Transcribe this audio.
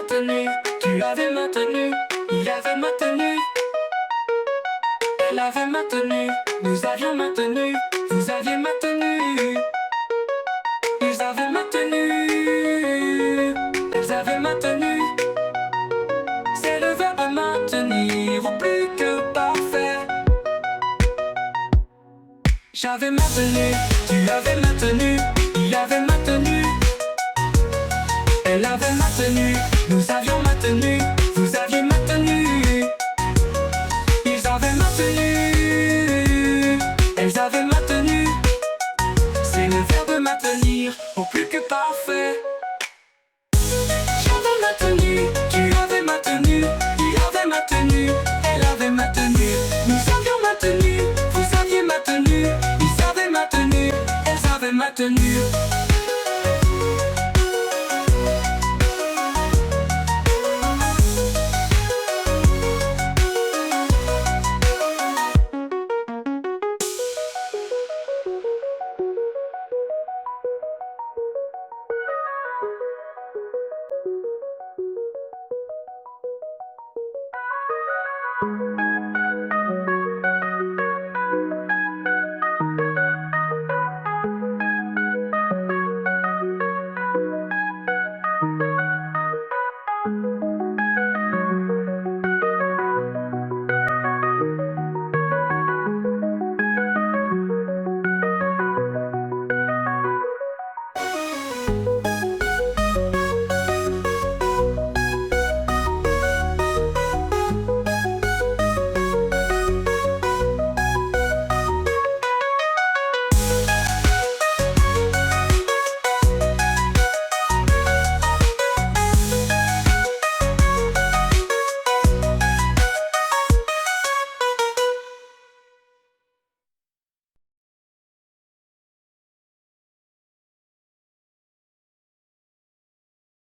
maintenu, tu avais maintenu, il avait maintenu. Elle avait maintenu, nous avions maintenu, vous aviez maintenu. Ils avaient maintenu, elles avaient maintenu. C'est le verbe maintenir au plus que parfait. J'avais maintenu, tu avais maintenu, il avait maintenu. Elle avait maintenu, nous avions maintenu, vous aviez maintenu. Ils avaient maintenu, elles avaient maintenu. C'est le verbe maintenir au plus que parfait. J'avais maintenu, tu avais maintenu, il avait maintenu, elle avait maintenu. Nous avions maintenu, vous aviez maintenu, ils avaient maintenu, elles avaient maintenu.